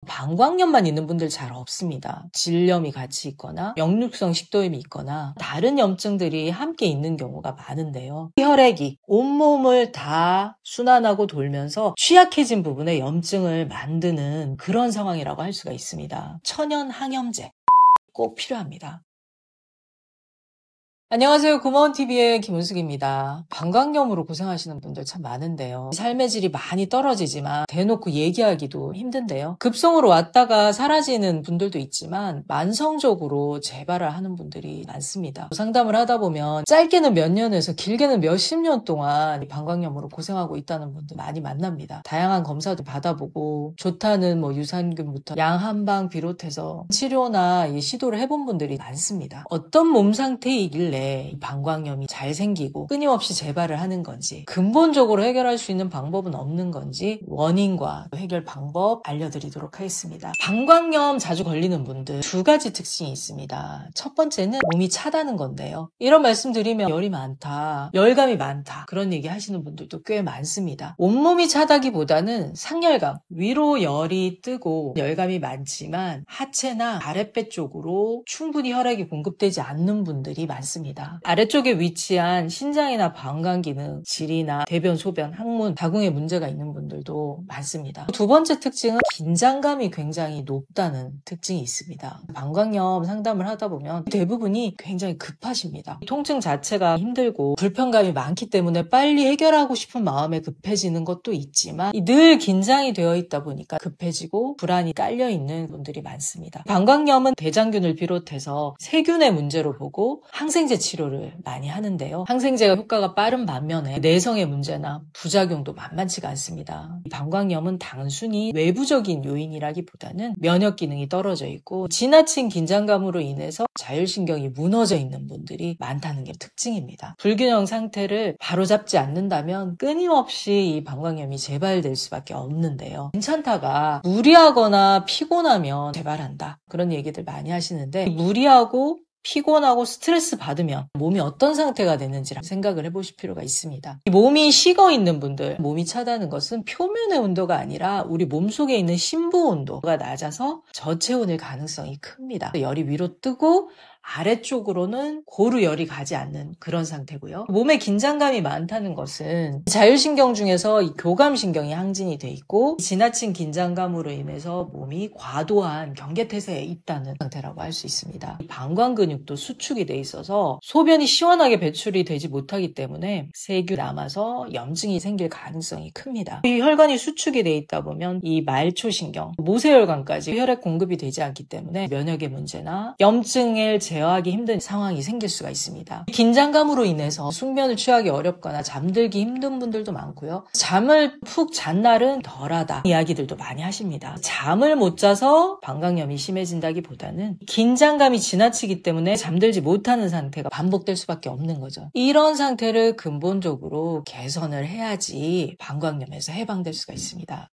방광염만 있는 분들 잘 없습니다. 질염이 같이 있거나 역류성 식도염이 있거나 다른 염증들이 함께 있는 경우가 많은데요. 혈액이 온몸을 다 순환하고 돌면서 취약해진 부분에 염증을 만드는 그런 상황이라고 할 수가 있습니다. 천연 항염제 꼭 필요합니다. 안녕하세요. 구몬TV의 김은숙입니다. 방광염으로 고생하시는 분들 참 많은데요. 삶의 질이 많이 떨어지지만 대놓고 얘기하기도 힘든데요. 급성으로 왔다가 사라지는 분들도 있지만 만성적으로 재발을 하는 분들이 많습니다. 상담을 하다 보면 짧게는 몇 년에서 길게는 몇십 년 동안 방광염으로 고생하고 있다는 분들 많이 만납니다. 다양한 검사도 받아보고 좋다는 유산균부터 양한방 비롯해서 치료나 시도를 해본 분들이 많습니다. 어떤 몸 상태이길래 방광염이 잘 생기고 끊임없이 재발을 하는 건지, 근본적으로 해결할 수 있는 방법은 없는 건지 원인과 해결 방법 알려드리도록 하겠습니다. 방광염 자주 걸리는 분들 두 가지 특징이 있습니다. 첫 번째는 몸이 차다는 건데요. 이런 말씀 드리면 열이 많다, 열감이 많다 그런 얘기 하시는 분들도 꽤 많습니다. 온몸이 차다기보다는 상열감, 위로 열이 뜨고 열감이 많지만 하체나 아랫배 쪽으로 충분히 혈액이 공급되지 않는 분들이 많습니다. 아래쪽에 위치한 신장이나 방광 기능, 질이나 대변, 소변, 항문, 다궁에 문제가 있는 분들도 많습니다. 두 번째 특징은 긴장감이 굉장히 높다는 특징이 있습니다. 방광염 상담을 하다 보면 대부분이 굉장히 급하십니다. 통증 자체가 힘들고 불편감이 많기 때문에 빨리 해결하고 싶은 마음에 급해지는 것도 있지만 늘 긴장이 되어 있다 보니까 급해지고 불안이 깔려있는 분들이 많습니다. 방광염은 대장균을 비롯해서 세균의 문제로 보고 항생제 치료를 많이 하는데요. 항생제가 효과가 빠른 반면에 내성의 문제나 부작용도 만만치가 않습니다. 방광염은 단순히 외부적인 요인이라기보다는 면역 기능이 떨어져 있고 지나친 긴장감으로 인해서 자율신경이 무너져 있는 분들이 많다는 게 특징입니다. 불균형 상태를 바로잡지 않는다면 끊임없이 이 방광염이 재발될 수밖에 없는데요. 괜찮다가 무리하거나 피곤하면 재발한다, 그런 얘기들 많이 하시는데 무리하고 피곤하고 스트레스 받으면 몸이 어떤 상태가 되는지 생각을 해보실 필요가 있습니다. 몸이 식어 있는 분들, 몸이 차다는 것은 표면의 온도가 아니라 우리 몸속에 있는 심부 온도가 낮아서 저체온일 가능성이 큽니다. 열이 위로 뜨고 아래쪽으로는 고루 열이 가지 않는 그런 상태고요. 몸에 긴장감이 많다는 것은 자율신경 중에서 이 교감신경이 항진이 돼 있고 지나친 긴장감으로 인해서 몸이 과도한 경계태세에 있다는 상태라고 할 수 있습니다. 방광근육도 수축이 돼 있어서 소변이 시원하게 배출이 되지 못하기 때문에 세균이 남아서 염증이 생길 가능성이 큽니다. 이 혈관이 수축이 돼 있다 보면 이 말초신경, 모세혈관까지 혈액 공급이 되지 않기 때문에 면역의 문제나 염증을 제어하기 힘든 상황이 생길 수가 있습니다. 긴장감으로 인해서 숙면을 취하기 어렵거나 잠들기 힘든 분들도 많고요. 잠을 푹 잔 날은 덜하다 이야기들도 많이 하십니다. 잠을 못 자서 방광염이 심해진다기보다는 긴장감이 지나치기 때문에 잠들지 못하는 상태가 반복될 수밖에 없는 거죠. 이런 상태를 근본적으로 개선을 해야지 방광염에서 해방될 수가 있습니다.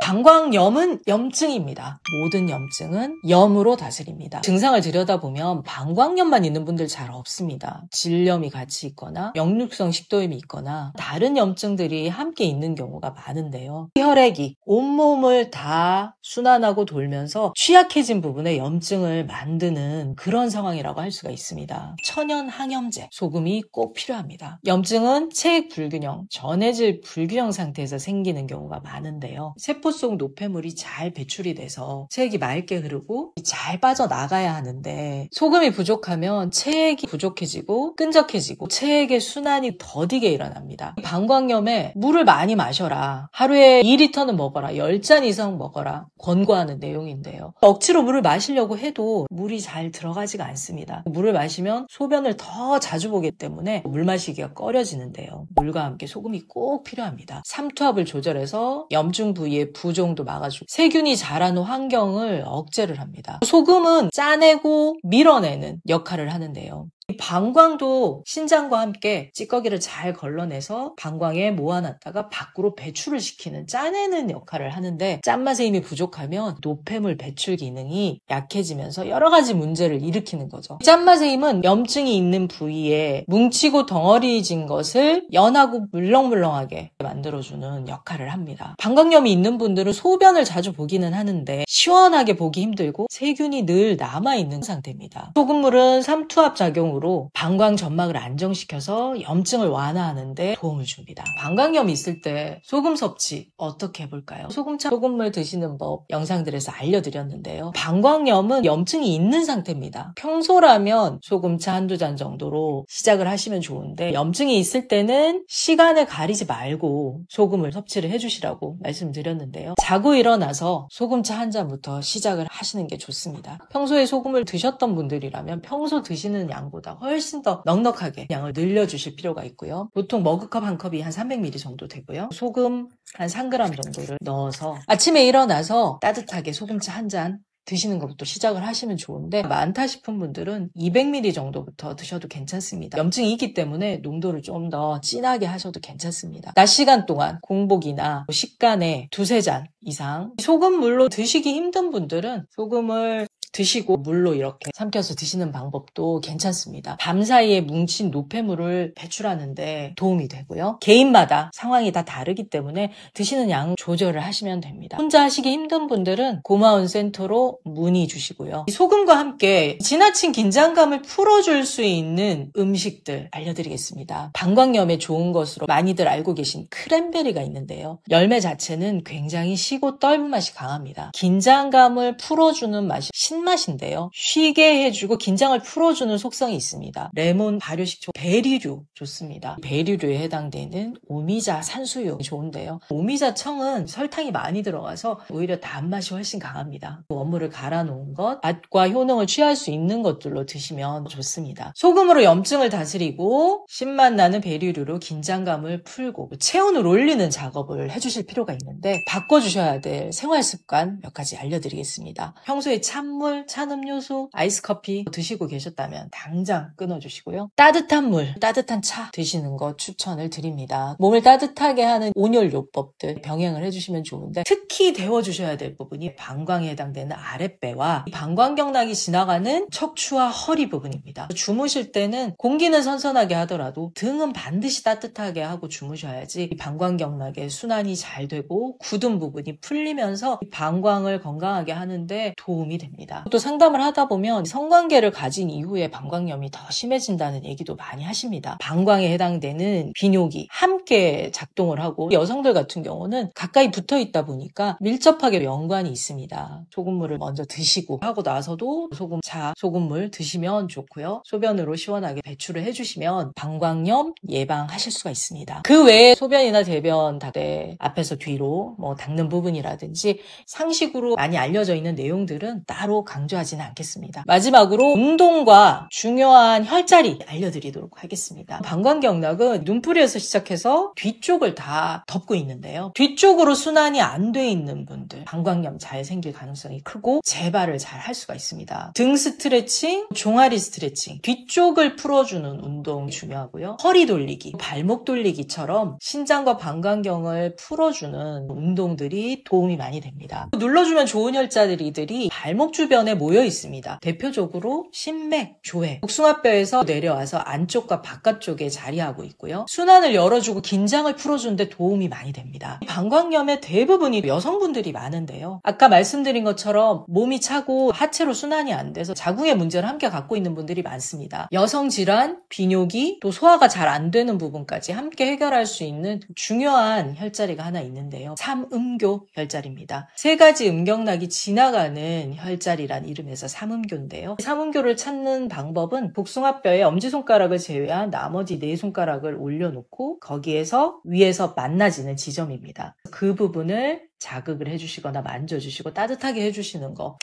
방광염은 염증입니다. 모든 염증은 염으로 다스립니다. 증상을 들여다보면 방광염만 있는 분들 잘 없습니다. 질염이 같이 있거나 역류성 식도염이 있거나 다른 염증들이 함께 있는 경우가 많은데요. 혈액이 온몸을 다 순환하고 돌면서 취약해진 부분에 염증을 만드는 그런 상황이라고 할 수가 있습니다. 천연 항염제, 소금이 꼭 필요합니다. 염증은 체액 불균형, 전해질 불균형 상태에서 생기는 경우가 많은데요. 세포 속 노폐물이 잘 배출이 돼서 체액이 맑게 흐르고 잘 빠져나가야 하는데 소금이 부족하면 체액이 부족해지고 끈적해지고 체액의 순환이 더디게 일어납니다. 방광염에 물을 많이 마셔라, 하루에 2리터는 먹어라, 10잔 이상 먹어라 권고하는 내용인데요. 억지로 물을 마시려고 해도 물이 잘 들어가지가 않습니다. 물을 마시면 소변을 더 자주 보기 때문에 물 마시기가 꺼려지는데요. 물과 함께 소금이 꼭 필요합니다. 삼투압을 조절해서 염증 부위에 부종도 막아주고 세균이 자라는 환경을 억제를 합니다. 소금은 짜내고 밀어내는 역할을 하는데요. 이 방광도 신장과 함께 찌꺼기를 잘 걸러내서 방광에 모아놨다가 밖으로 배출을 시키는 짜내는 역할을 하는데 짠맛의 힘이 부족하면 노폐물 배출 기능이 약해지면서 여러 가지 문제를 일으키는 거죠. 짠맛의 힘은 염증이 있는 부위에 뭉치고 덩어리진 것을 연하고 물렁물렁하게 만들어주는 역할을 합니다. 방광염이 있는 분들은 소변을 자주 보기는 하는데 시원하게 보기 힘들고 세균이 늘 남아있는 상태입니다. 소금물은 삼투압 작용으로 방광 점막을 안정시켜서 염증을 완화하는 데 도움을 줍니다. 방광염이 있을 때 소금 섭취 어떻게 해볼까요? 소금차 소금물 드시는 법 영상들에서 알려드렸는데요. 방광염은 염증이 있는 상태입니다. 평소라면 소금차 한두 잔 정도로 시작을 하시면 좋은데 염증이 있을 때는 시간을 가리지 말고 소금을 섭취를 해주시라고 말씀드렸는데요. 자고 일어나서 소금차 한 잔부터 시작을 하시는 게 좋습니다. 평소에 소금을 드셨던 분들이라면 평소 드시는 양보다 훨씬 더 넉넉하게 양을 늘려주실 필요가 있고요. 보통 머그컵 한 컵이 한 300ml 정도 되고요. 소금 한 3g 정도를 넣어서 아침에 일어나서 따뜻하게 소금차 한 잔 드시는 것부터 시작을 하시면 좋은데 많다 싶은 분들은 200ml 정도부터 드셔도 괜찮습니다. 염증이 있기 때문에 농도를 좀 더 진하게 하셔도 괜찮습니다. 낮 시간 동안 공복이나 식간에 두세 잔 이상 소금물로 드시기 힘든 분들은 소금을 드시고 물로 이렇게 삼켜서 드시는 방법도 괜찮습니다. 밤 사이에 뭉친 노폐물을 배출하는데 도움이 되고요. 개인마다 상황이 다 다르기 때문에 드시는 양 조절을 하시면 됩니다. 혼자 하시기 힘든 분들은 고마운 센터로 문의 주시고요. 소금과 함께 지나친 긴장감을 풀어줄 수 있는 음식들 알려드리겠습니다. 방광염에 좋은 것으로 많이들 알고 계신 크랜베리가 있는데요. 열매 자체는 굉장히 시고 떫은 맛이 강합니다. 긴장감을 풀어주는 맛이 신맛인데요. 쉬게 해주고 긴장을 풀어주는 속성이 있습니다. 레몬, 발효식초, 베리류 좋습니다. 베리류에 해당되는 오미자, 산수유 좋은데요. 오미자 청은 설탕이 많이 들어가서 오히려 단맛이 훨씬 강합니다. 원물을 갈아 놓은 것, 맛과 효능을 취할 수 있는 것들로 드시면 좋습니다. 소금으로 염증을 다스리고 신맛 나는 베리류로 긴장감을 풀고 체온을 올리는 작업을 해주실 필요가 있는데 바꿔주셔야 될 생활 습관 몇 가지 알려드리겠습니다. 평소에 찬물, 찬 음료수, 아이스커피 드시고 계셨다면 당장 끊어주시고요. 따뜻한 물, 따뜻한 차 드시는 거 추천을 드립니다. 몸을 따뜻하게 하는 온열요법들 병행을 해주시면 좋은데 특히 데워주셔야 될 부분이 방광에 해당되는 아랫배와 방광경락이 지나가는 척추와 허리 부분입니다. 주무실 때는 공기는 선선하게 하더라도 등은 반드시 따뜻하게 하고 주무셔야지 방광경락의 순환이 잘 되고 굳은 부분이 풀리면서 방광을 건강하게 하는데 도움이 됩니다. 또 상담을 하다 보면 성관계를 가진 이후에 방광염이 더 심해진다는 얘기도 많이 하십니다. 방광에 해당되는 비뇨기 함께 작동을 하고 여성들 같은 경우는 가까이 붙어 있다 보니까 밀접하게 연관이 있습니다. 소금물을 먼저 드시고 하고 나서도 소금차, 소금물 드시면 좋고요. 소변으로 시원하게 배출을 해주시면 방광염 예방하실 수가 있습니다. 그 외에 소변이나 대변 닦을 앞에서 뒤로 닦는 부분이라든지 상식으로 많이 알려져 있는 내용들은 따로 강조하지는 않겠습니다. 마지막으로 운동과 중요한 혈자리 알려드리도록 하겠습니다. 방광경락은 눈뿌리에서 시작해서 뒤쪽을 다 덮고 있는데요. 뒤쪽으로 순환이 안 돼 있는 분들 방광염 잘 생길 가능성이 크고 재발을 잘 할 수가 있습니다. 등 스트레칭, 종아리 스트레칭, 뒤쪽을 풀어주는 운동이 중요하고요. 허리 돌리기, 발목 돌리기처럼 신장과 방광경을 풀어주는 운동들이 도움이 많이 됩니다. 눌러주면 좋은 혈자리들이 발목 주변에 모여 있습니다. 대표적으로 심맥, 조회, 복숭아뼈에서 내려와서 안쪽과 바깥쪽에 자리하고 있고요. 순환을 열어주고 긴장을 풀어주는데 도움이 많이 됩니다. 방광염의 대부분이 여성분들이 많은데요. 아까 말씀드린 것처럼 몸이 차고 하체로 순환이 안 돼서 자궁의 문제를 함께 갖고 있는 분들이 많습니다. 여성 질환, 비뇨기, 또 소화가 잘 안 되는 부분까지 함께 해결할 수 있는 중요한 혈자리가 하나 있는데요. 삼음교 혈자리입니다. 세 가지 음경락이 지나가는 혈자리란 이름에서 삼음교인데요. 삼음교를 찾는 방법은 복숭아뼈에 엄지손가락을 제외한 나머지 네 손가락을 올려놓고 거기에서 위에서 만나지는 지점입니다. 그 부분을 자극을 해주시거나 만져주시고 따뜻하게 해주시는 거.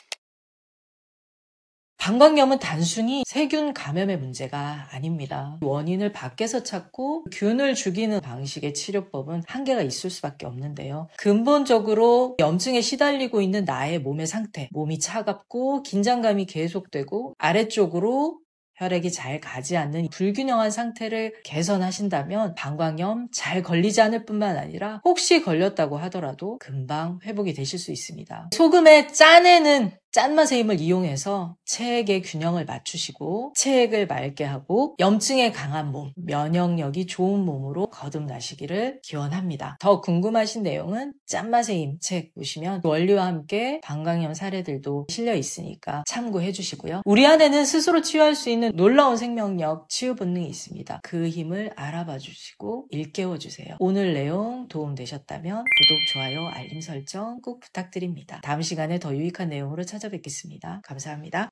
방광염은 단순히 세균 감염의 문제가 아닙니다. 원인을 밖에서 찾고 균을 죽이는 방식의 치료법은 한계가 있을 수밖에 없는데요. 근본적으로 염증에 시달리고 있는 나의 몸의 상태, 몸이 차갑고 긴장감이 계속되고 아래쪽으로 혈액이 잘 가지 않는 불균형한 상태를 개선하신다면 방광염 잘 걸리지 않을 뿐만 아니라 혹시 걸렸다고 하더라도 금방 회복이 되실 수 있습니다. 소금의 짠에는 짠맛의 힘을 이용해서 체액의 균형을 맞추시고 체액을 맑게 하고 염증에 강한 몸, 면역력이 좋은 몸으로 거듭나시기를 기원합니다. 더 궁금하신 내용은 짠맛의 힘 책 보시면 원리와 함께 방광염 사례들도 실려 있으니까 참고해 주시고요. 우리 안에는 스스로 치유할 수 있는 놀라운 생명력, 치유 본능이 있습니다. 그 힘을 알아봐 주시고 일깨워 주세요. 오늘 내용 도움되셨다면 구독, 좋아요, 알림 설정 꼭 부탁드립니다. 다음 시간에 더 유익한 내용으로 찾아뵙겠습니다. 감사합니다.